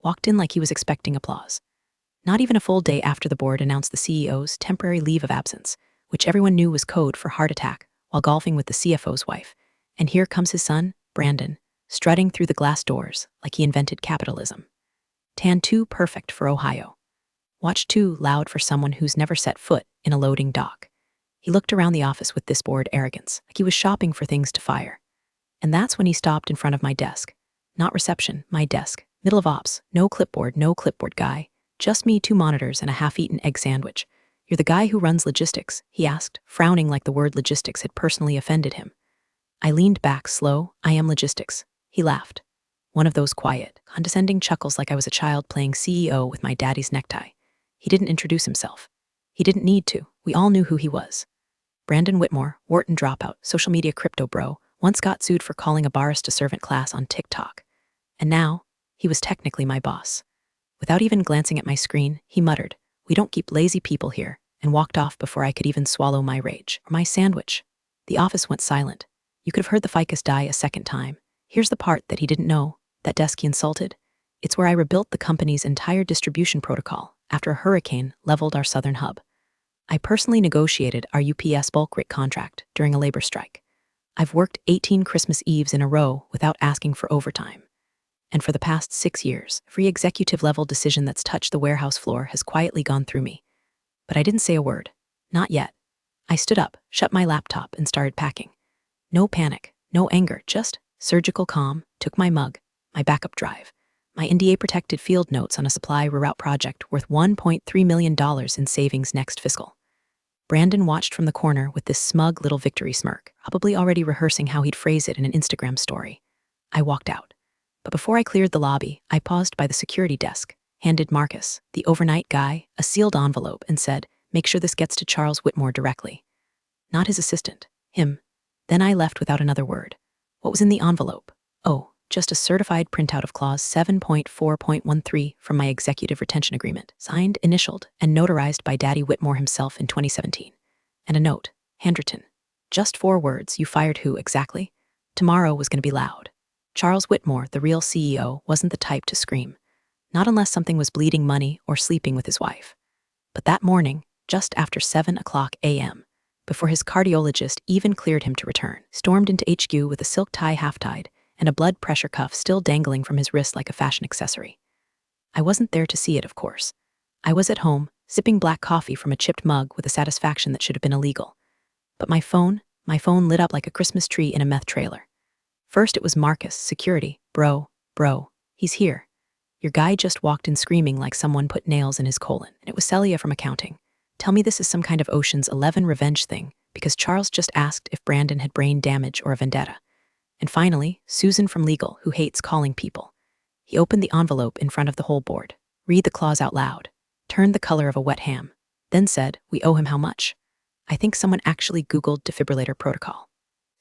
walked in like he was expecting applause. Not even a full day after the board announced the CEO's temporary leave of absence, which everyone knew was code for heart attack, while golfing with the CFO's wife. And here comes his son, Brandon, strutting through the glass doors like he invented capitalism. Tan too perfect for Ohio. Watch too loud for someone who's never set foot in a loading dock. He looked around the office with this bored arrogance, like he was shopping for things to fire. And that's when he stopped in front of my desk. Not reception, my desk. Middle of ops, no clipboard guy. Just me, 2 monitors, and a half-eaten egg sandwich. You're the guy who runs logistics, he asked, frowning like the word logistics had personally offended him. I leaned back, slow. I am logistics. He laughed. One of those quiet, condescending chuckles like I was a child playing CEO with my daddy's necktie. He didn't introduce himself. He didn't need to. We all knew who he was. Brandon Whitmore, Wharton dropout, social media crypto bro, once got sued for calling a barista servant class on TikTok. And now, he was technically my boss. Without even glancing at my screen, he muttered, "We don't keep lazy people here," and walked off before I could even swallow my rage or my sandwich. The office went silent. You could have heard the ficus die a second time. Here's the part that he didn't know, that desk he insulted. It's where I rebuilt the company's entire distribution protocol after a hurricane leveled our southern hub. I personally negotiated our UPS bulk rate contract during a labor strike. I've worked 18 Christmas Eves in a row without asking for overtime. And for the past 6 years, every executive-level decision that's touched the warehouse floor has quietly gone through me. But I didn't say a word. Not yet. I stood up, shut my laptop, and started packing. No panic, no anger, just surgical calm. Took my mug, my backup drive, my NDA-protected field notes on a supply reroute project worth $1.3 million in savings next fiscal. Brandon watched from the corner with this smug little victory smirk, probably already rehearsing how he'd phrase it in an Instagram story. I walked out. But before I cleared the lobby, I paused by the security desk, handed Marcus, the overnight guy, a sealed envelope and said, "Make sure this gets to Charles Whitmore directly." Not his assistant, him. Then I left without another word. What was in the envelope? Oh, just a certified printout of Clause 7.4.13 from my executive retention agreement, signed, initialed, and notarized by Daddy Whitmore himself in 2017. And a note, handwritten. Just 4 words, "You fired who exactly?" Tomorrow was going to be loud. Charles Whitmore, the real CEO, wasn't the type to scream. Not unless something was bleeding money or sleeping with his wife. But that morning, just after 7 a.m., before his cardiologist even cleared him to return, stormed into HQ with a silk tie half-tied and a blood pressure cuff still dangling from his wrist like a fashion accessory. I wasn't there to see it, of course. I was at home, sipping black coffee from a chipped mug with a satisfaction that should have been illegal. But my phone lit up like a Christmas tree in a meth trailer. First it was Marcus, security. Bro, he's here. Your guy just walked in screaming like someone put nails in his colon. And it was Celia from accounting. Tell me this is some kind of Ocean's 11 revenge thing, because Charles just asked if Brandon had brain damage or a vendetta. And finally, Susan from legal, who hates calling people. He opened the envelope in front of the whole board, read the clause out loud, turned the color of a wet ham, then said, "We owe him how much?" I think someone actually Googled defibrillator protocol.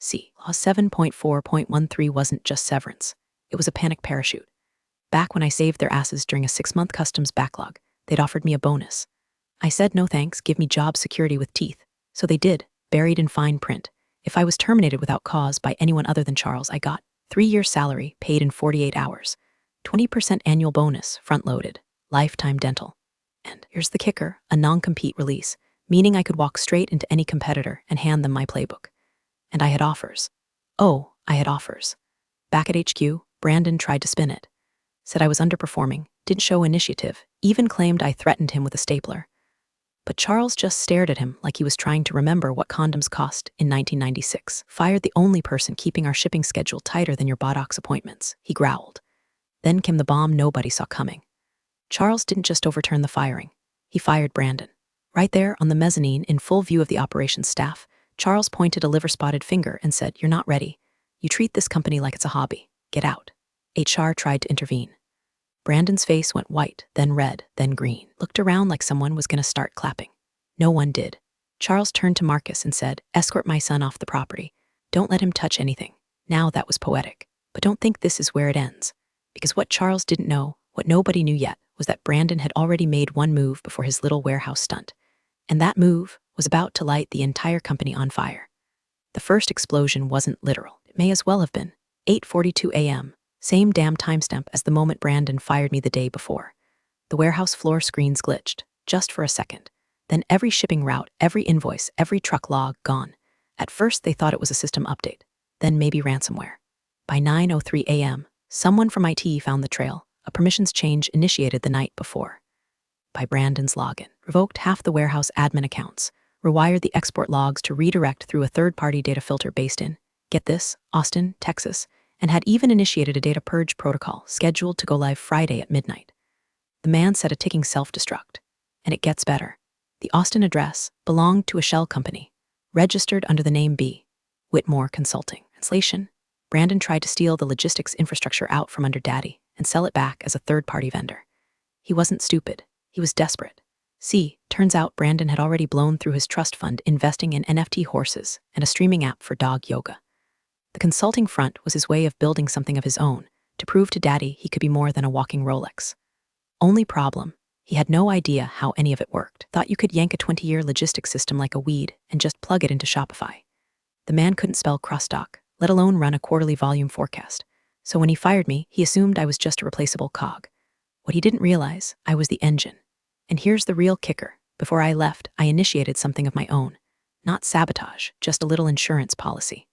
See, Clause 7.4.13 wasn't just severance. It was a panic parachute. Back when I saved their asses during a 6-month customs backlog, they'd offered me a bonus. I said no thanks, give me job security with teeth. So they did, buried in fine print. If I was terminated without cause by anyone other than Charles, I got 3 years salary paid in 48 hours, 20% annual bonus, front-loaded, lifetime dental. And here's the kicker, a non-compete release, meaning I could walk straight into any competitor and hand them my playbook. And I had offers. Oh, I had offers. Back at HQ, Brandon tried to spin it. Said I was underperforming, didn't show initiative, even claimed I threatened him with a stapler. But Charles just stared at him like he was trying to remember what condoms cost in 1996. Fired the only person keeping our shipping schedule tighter than your buttocks appointments, he growled. Then came the bomb nobody saw coming. Charles didn't just overturn the firing. He fired Brandon. Right there on the mezzanine in full view of the operations staff, Charles pointed a liver-spotted finger and said, "You're not ready. You treat this company like it's a hobby. Get out." HR tried to intervene. Brandon's face went white, then red, then green. Looked around like someone was going to start clapping. No one did. Charles turned to Marcus and said, "Escort my son off the property. Don't let him touch anything." Now that was poetic. But don't think this is where it ends. Because what Charles didn't know, what nobody knew yet, was that Brandon had already made one move before his little warehouse stunt. And that move was about to light the entire company on fire. The first explosion wasn't literal. It may as well have been. 8:42 a.m., Same damn timestamp as the moment Brandon fired me the day before. The warehouse floor screens glitched, just for a second. Then every shipping route, every invoice, every truck log gone. At first they thought it was a system update, then maybe ransomware. By 9:03 a.m., someone from IT found the trail, a permissions change initiated the night before. By Brandon's login, revoked half the warehouse admin accounts, rewired the export logs to redirect through a third-party data filter based in, get this, Austin, Texas, and had even initiated a data purge protocol scheduled to go live Friday at midnight. The man set a ticking self-destruct. And it gets better. The Austin address belonged to a shell company, registered under the name B. Whitmore Consulting. Translation: Brandon tried to steal the logistics infrastructure out from under Daddy and sell it back as a third-party vendor. He wasn't stupid. He was desperate. See, turns out Brandon had already blown through his trust fund investing in NFT horses and a streaming app for dog yoga. The consulting front was his way of building something of his own, to prove to Daddy he could be more than a walking Rolex. Only problem, he had no idea how any of it worked. Thought you could yank a 20-year logistics system like a weed and just plug it into Shopify. The man couldn't spell cross-dock, let alone run a quarterly volume forecast. So when he fired me, he assumed I was just a replaceable cog. What he didn't realize, I was the engine. And here's the real kicker. Before I left, I initiated something of my own. Not sabotage, just a little insurance policy.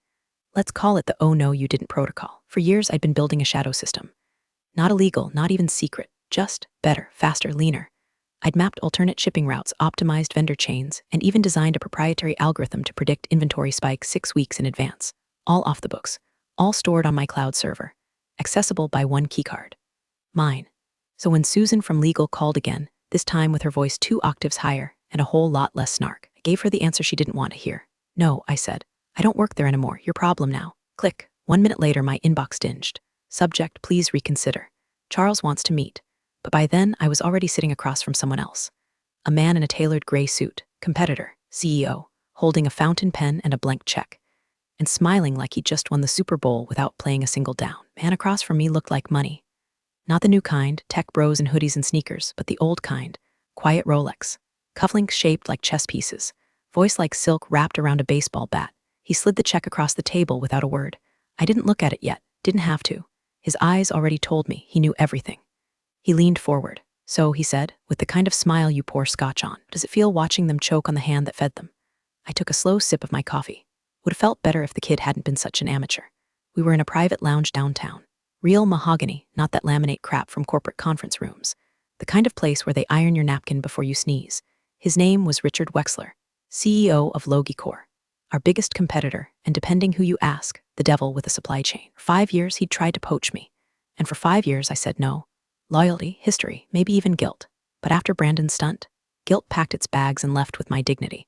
Let's call it the "oh no you didn't" protocol. For years I'd been building a shadow system. Not illegal, not even secret, just better, faster, leaner. I'd mapped alternate shipping routes, optimized vendor chains, and even designed a proprietary algorithm to predict inventory spikes 6 weeks in advance. All off the books, all stored on my cloud server, accessible by one keycard. Mine. So when Susan from legal called again, this time with her voice 2 octaves higher and a whole lot less snark, I gave her the answer she didn't want to hear. No, I said. I don't work there anymore. Your problem now. Click. 1 minute later, my inbox dinged. Subject, please reconsider. Charles wants to meet. But by then, I was already sitting across from someone else. A man in a tailored gray suit, competitor, CEO, holding a fountain pen and a blank check, and smiling like he just won the Super Bowl without playing a single down. Man across from me looked like money. Not the new kind, tech bros in hoodies and sneakers, but the old kind, quiet Rolex, cufflinks shaped like chess pieces, voice like silk wrapped around a baseball bat. He slid the check across the table without a word. I didn't look at it yet, didn't have to. His eyes already told me he knew everything. He leaned forward. So, he said, with the kind of smile you pour scotch on, does it feel watching them choke on the hand that fed them? I took a slow sip of my coffee. Would have felt better if the kid hadn't been such an amateur. We were in a private lounge downtown. Real mahogany, not that laminate crap from corporate conference rooms. The kind of place where they iron your napkin before you sneeze. His name was Richard Wexler, CEO of Logicor, our biggest competitor, and depending who you ask, the devil with a supply chain. For 5 years, he'd tried to poach me. And for 5 years, I said no. Loyalty, history, maybe even guilt. But after Brandon's stunt, guilt packed its bags and left with my dignity.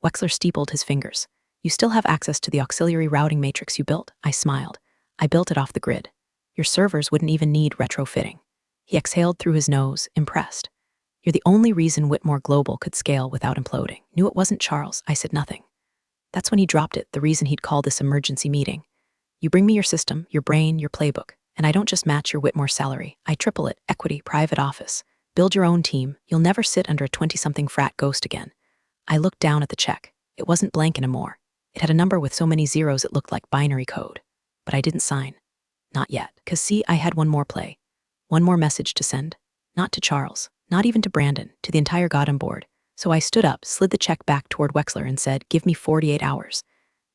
Wexler steepled his fingers. You still have access to the auxiliary routing matrix you built? I smiled. I built it off the grid. Your servers wouldn't even need retrofitting. He exhaled through his nose, impressed. You're the only reason Whitmore Global could scale without imploding. Knew it wasn't Charles. I said nothing. That's when he dropped it, the reason he'd call this emergency meeting. You bring me your system, your brain, your playbook. And I don't just match your Whitmore salary. I triple it, equity, private office. Build your own team. You'll never sit under a 20-something frat ghost again. I looked down at the check. It wasn't blank anymore. It had a number with so many zeros it looked like binary code. But I didn't sign. Not yet. 'Cause see, I had one more play. One more message to send. Not to Charles. Not even to Brandon. To the entire goddamn board. So I stood up, slid the check back toward Wexler and said, give me 48 hours.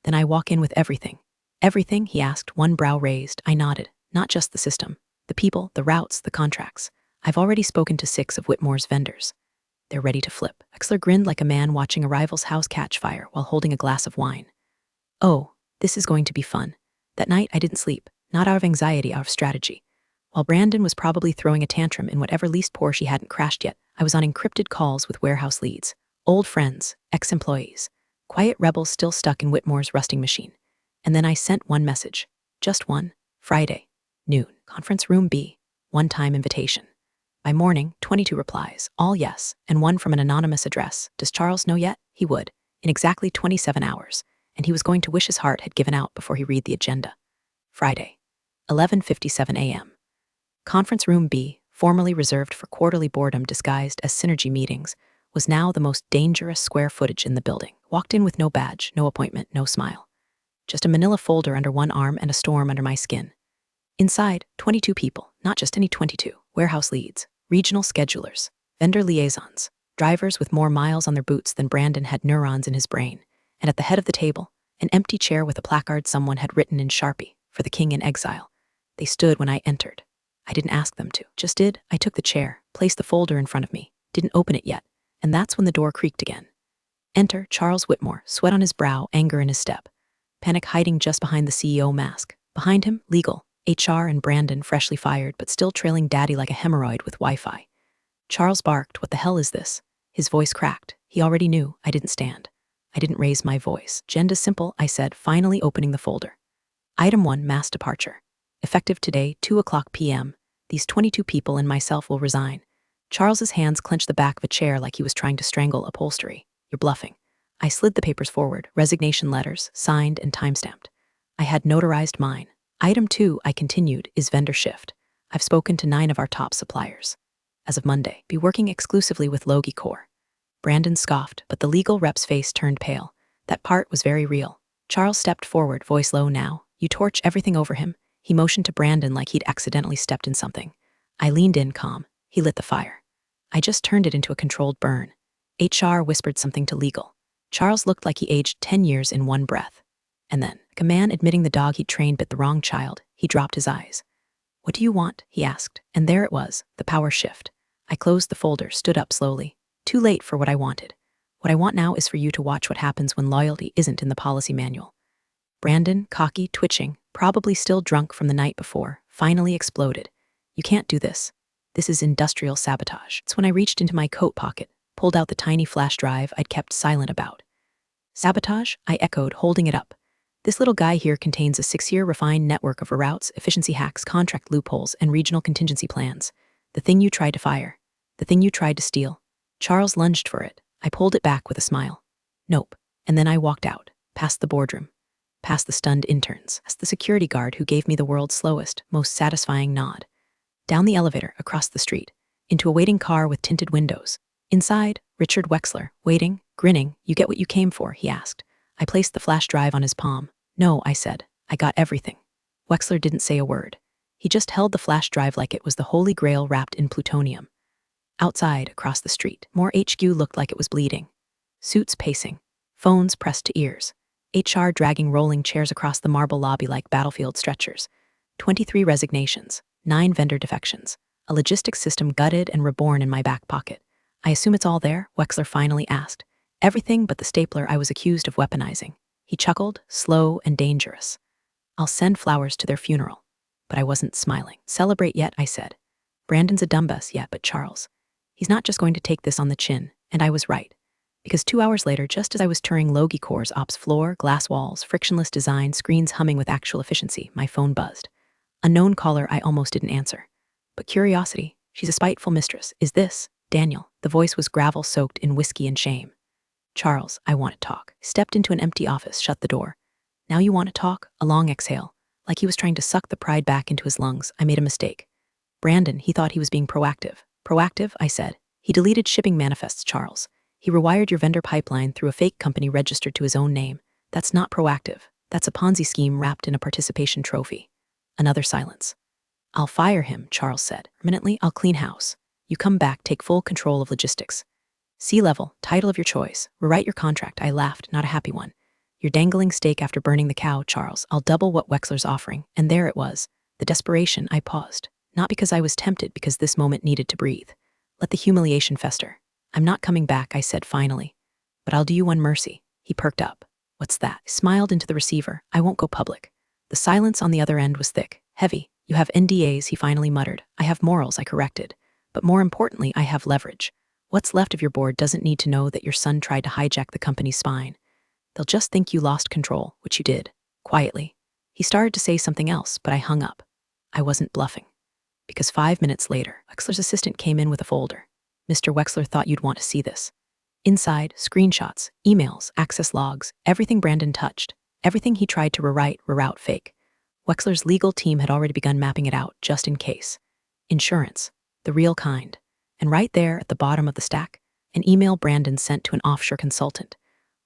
Then I walk in with everything. Everything, he asked, one brow raised. I nodded. Not just the system, the people, the routes, the contracts. I've already spoken to 6 of Whitmore's vendors. They're ready to flip. Wexler grinned like a man watching a rival's house catch fire while holding a glass of wine. Oh, this is going to be fun. That night I didn't sleep, not out of anxiety, out of strategy. While Brandon was probably throwing a tantrum in whatever leased Porsche hadn't crashed yet, I was on encrypted calls with warehouse leads, old friends, ex-employees, quiet rebels still stuck in Whitmore's rusting machine. And then I sent one message, just one, Friday. Noon, conference room B, one-time invitation. By morning, 22 replies, all yes, and one from an anonymous address. Does Charles know yet? He would, in exactly 27 hours, and he was going to wish his heart had given out before he read the agenda. Friday, 11:57 a.m. Conference room B, formerly reserved for quarterly boredom disguised as synergy meetings, was now the most dangerous square footage in the building. Walked in with no badge, no appointment, no smile. Just a manila folder under one arm and a storm under my skin. Inside, 22 people, not just any 22, warehouse leads, regional schedulers, vendor liaisons, drivers with more miles on their boots than Brandon had neurons in his brain, and at the head of the table, an empty chair with a placard someone had written in Sharpie, "For the king in exile." They stood when I entered. I didn't ask them to, just did. I took the chair, placed the folder in front of me, didn't open it yet, and that's when the door creaked again. Enter Charles Whitmore, sweat on his brow, anger in his step. Panic hiding just behind the CEO mask. Behind him, legal, HR and Brandon, freshly fired, but still trailing daddy like a hemorrhoid with Wi-Fi. Charles barked, "What the hell is this?" His voice cracked. He already knew. I didn't stand. I didn't raise my voice. "Agenda's simple," I said, finally opening the folder. Item 1, mass departure. Effective today, 2:00 p.m. These 22 people and myself will resign. Charles's hands clenched the back of a chair like he was trying to strangle upholstery. "You're bluffing." I slid the papers forward, resignation letters, signed and timestamped. I had notarized mine. Item 2, I continued, is vendor shift. I've spoken to 9 of our top suppliers. As of Monday, be working exclusively with Logie Corps. Brandon scoffed, but the legal rep's face turned pale. That part was very real. Charles stepped forward, voice low now. "You torch everything over him." He motioned to Brandon like he'd accidentally stepped in something. I leaned in, calm. He lit the fire. I just turned it into a controlled burn. HR whispered something to legal. Charles looked like he aged 10 years in one breath. And then, like a man admitting the dog he'd trained bit the wrong child, he dropped his eyes. "What do you want?" he asked. And there it was, the power shift. I closed the folder, stood up slowly. Too late for what I wanted. What I want now is for you to watch what happens when loyalty isn't in the policy manual. Brandon, cocky, twitching, probably still drunk from the night before, finally exploded. "You can't do this. This is industrial sabotage." It's when I reached into my coat pocket, pulled out the tiny flash drive I'd kept silent about. "Sabotage?" I echoed, holding it up. "This little guy here contains a 6-year refined network of routes, efficiency hacks, contract loopholes, and regional contingency plans. The thing you tried to fire. The thing you tried to steal." Charles lunged for it. I pulled it back with a smile. "Nope." And then I walked out, past the boardroom, past the stunned interns, past the security guard who gave me the world's slowest, most satisfying nod. Down the elevator, across the street, into a waiting car with tinted windows. Inside, Richard Wexler, waiting, grinning. "You get what you came for?" he asked. I placed the flash drive on his palm. "No," I said. "I got everything." Wexler didn't say a word. He just held the flash drive like it was the holy grail wrapped in plutonium. Outside, across the street, more HQ looked like it was bleeding. Suits pacing, phones pressed to ears, HR dragging rolling chairs across the marble lobby like battlefield stretchers. 23 resignations, 9 vendor defections, a logistics system gutted and reborn in my back pocket. "I assume it's all there?" Wexler finally asked. "Everything but the stapler I was accused of weaponizing." He chuckled, slow and dangerous. "I'll send flowers to their funeral." But I wasn't smiling. "Celebrate yet," I said. "Brandon's a dumbass yet, but Charles. He's not just going to take this on the chin." And I was right. Because 2 hours later, just as I was touring Logie Corps' ops floor, glass walls, frictionless design, screens humming with actual efficiency, my phone buzzed. Unknown caller I almost didn't answer. But curiosity, she's a spiteful mistress. "Is this Daniel?" The voice was gravel soaked in whiskey and shame. "Charles, I want to talk." Stepped into an empty office, shut the door. "Now you want to talk?" A long exhale. Like he was trying to suck the pride back into his lungs. I made a mistake. "Brandon, he thought he was being proactive." "Proactive?" I said. "He deleted shipping manifests, Charles. He rewired your vendor pipeline through a fake company registered to his own name. That's not proactive. That's a Ponzi scheme wrapped in a participation trophy." Another silence. "I'll fire him," Charles said. "Permanently, I'll clean house. You come back, take full control of logistics. C-level, title of your choice. Rewrite your contract." I laughed, not a happy one. "You're dangling steak after burning the cow, Charles. I'll double what Wexler's offering." And there it was. The desperation. I paused. Not because I was tempted, because this moment needed to breathe. Let the humiliation fester. "I'm not coming back," I said finally. "But I'll do you one mercy." He perked up. "What's that?" I smiled into the receiver. "I won't go public." The silence on the other end was thick, heavy. "You have NDAs," he finally muttered. "I have morals," I corrected. "But more importantly, I have leverage. What's left of your board doesn't need to know that your son tried to hijack the company's spine. They'll just think you lost control, which you did." Quietly. He started to say something else, but I hung up. I wasn't bluffing. Because 5 minutes later, Wexler's assistant came in with a folder. "Mr. Wexler thought you'd want to see this." Inside, screenshots, emails, access logs, everything Brandon touched, everything he tried to reroute fake. Wexler's legal team had already begun mapping it out, just in case. Insurance, the real kind. And right there at the bottom of the stack, an email Brandon sent to an offshore consultant.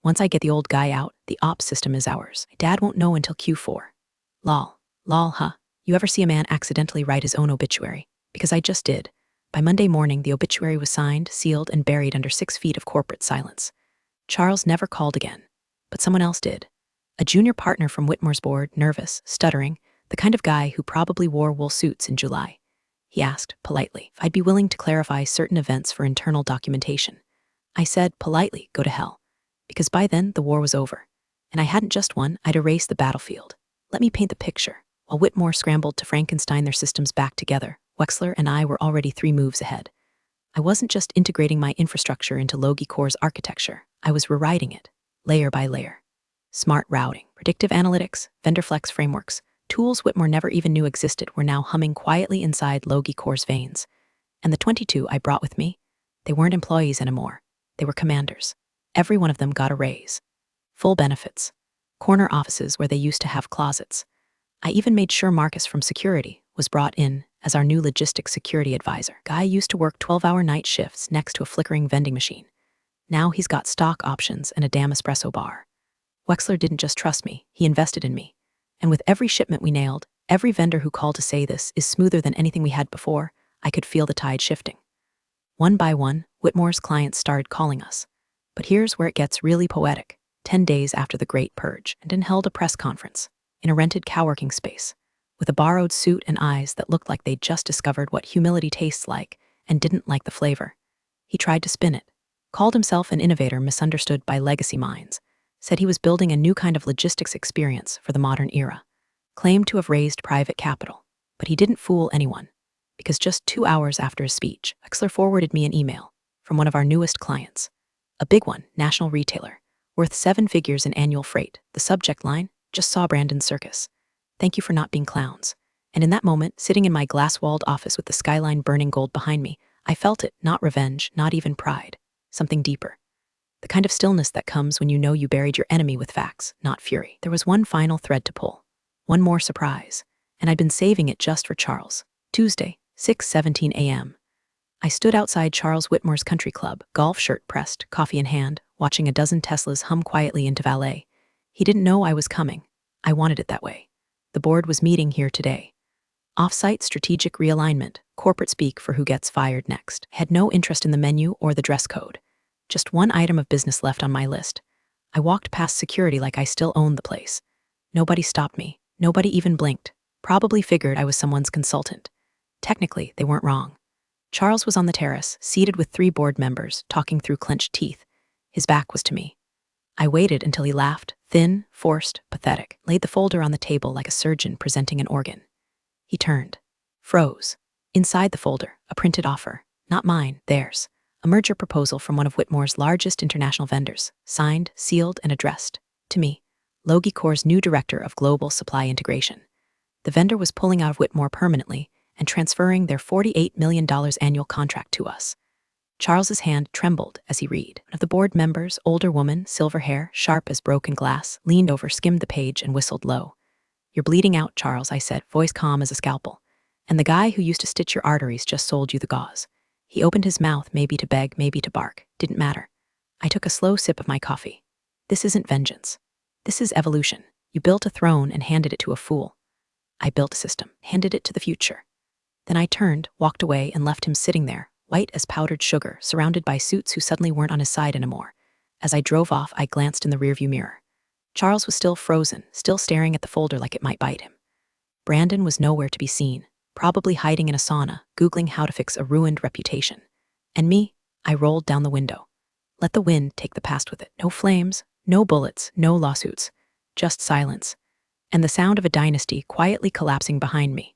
"Once I get the old guy out, the ops system is ours. Dad won't know until Q4. Lol, huh? You ever see a man accidentally write his own obituary? Because I just did. By Monday morning, the obituary was signed, sealed, and buried under 6 feet of corporate silence. Charles never called again, but someone else did. A junior partner from Whitmore's board, nervous, stuttering, the kind of guy who probably wore wool suits in July. He asked, politely, if I'd be willing to clarify certain events for internal documentation. I said, politely, go to hell. Because by then, the war was over. And I hadn't just won, I'd erased the battlefield. Let me paint the picture. While Whitmore scrambled to Frankenstein their systems back together, Wexler and I were already 3 moves ahead. I wasn't just integrating my infrastructure into Logi Core's architecture, I was rewriting it, layer by layer. Smart routing, predictive analytics, vendor flex frameworks, tools Whitmore never even knew existed were now humming quietly inside Logi Core's veins. And the 22 I brought with me, they weren't employees anymore. They were commanders. Every one of them got a raise. Full benefits. Corner offices where they used to have closets. I even made sure Marcus from security was brought in as our new logistics security advisor. Guy used to work 12-hour night shifts next to a flickering vending machine. Now he's got stock options and a damn espresso bar. Wexler didn't just trust me, he invested in me. And with every shipment we nailed, every vendor who called to say this is smoother than anything we had before, I could feel the tide shifting. One by one, Whitmore's clients started calling us. But here's where it gets really poetic. 10 days after the Great Purge, and held a press conference in a rented coworking space, with a borrowed suit and eyes that looked like they'd just discovered what humility tastes like and didn't like the flavor. He tried to spin it, called himself an innovator misunderstood by legacy minds, said he was building a new kind of logistics experience for the modern era, claimed to have raised private capital. But he didn't fool anyone, because just 2 hours after his speech, Wexler forwarded me an email from one of our newest clients, a big one, national retailer, worth 7 figures in annual freight. The subject line, just saw Brandon's circus. Thank you for not being clowns. And in that moment, sitting in my glass-walled office with the skyline burning gold behind me, I felt it, not revenge, not even pride, something deeper. The kind of stillness that comes when you know you buried your enemy with facts, not fury. There was one final thread to pull, one more surprise, and I'd been saving it just for Charles. Tuesday, 6:17 a.m. I stood outside Charles Whitmore's country club, golf shirt pressed, coffee in hand, watching a dozen Teslas hum quietly into valet. He didn't know I was coming. I wanted it that way. The board was meeting here today. Off-site strategic realignment, corporate speak for who gets fired next. I had no interest in the menu or the dress code. Just one item of business left on my list. I walked past security like I still owned the place. Nobody stopped me. Nobody even blinked. Probably figured I was someone's consultant. Technically, they weren't wrong. Charles was on the terrace, seated with 3 board members, talking through clenched teeth. His back was to me. I waited until he laughed, thin, forced, pathetic, laid the folder on the table like a surgeon presenting an organ. He turned, froze. Inside the folder, a printed offer, not mine, theirs. A merger proposal from one of Whitmore's largest international vendors, signed, sealed, and addressed to me, Logi Core's new director of global supply integration. The vendor was pulling out of Whitmore permanently and transferring their $48 million annual contract to us. Charles's hand trembled as he read. One of the board members, older woman, silver hair, sharp as broken glass, leaned over, skimmed the page, and whistled low. You're bleeding out, Charles, I said, voice calm as a scalpel. And the guy who used to stitch your arteries just sold you the gauze. He opened his mouth, maybe to beg, maybe to bark. Didn't matter. I took a slow sip of my coffee. This isn't vengeance. This is evolution. You built a throne and handed it to a fool. I built a system, handed it to the future. Then I turned, walked away, and left him sitting there, white as powdered sugar, surrounded by suits who suddenly weren't on his side anymore. As I drove off, I glanced in the rearview mirror. Charles was still frozen, still staring at the folder like it might bite him. Brandon was nowhere to be seen, probably hiding in a sauna, Googling how to fix a ruined reputation. And me, I rolled down the window. Let the wind take the past with it. No flames, no bullets, no lawsuits, just silence. And the sound of a dynasty quietly collapsing behind me.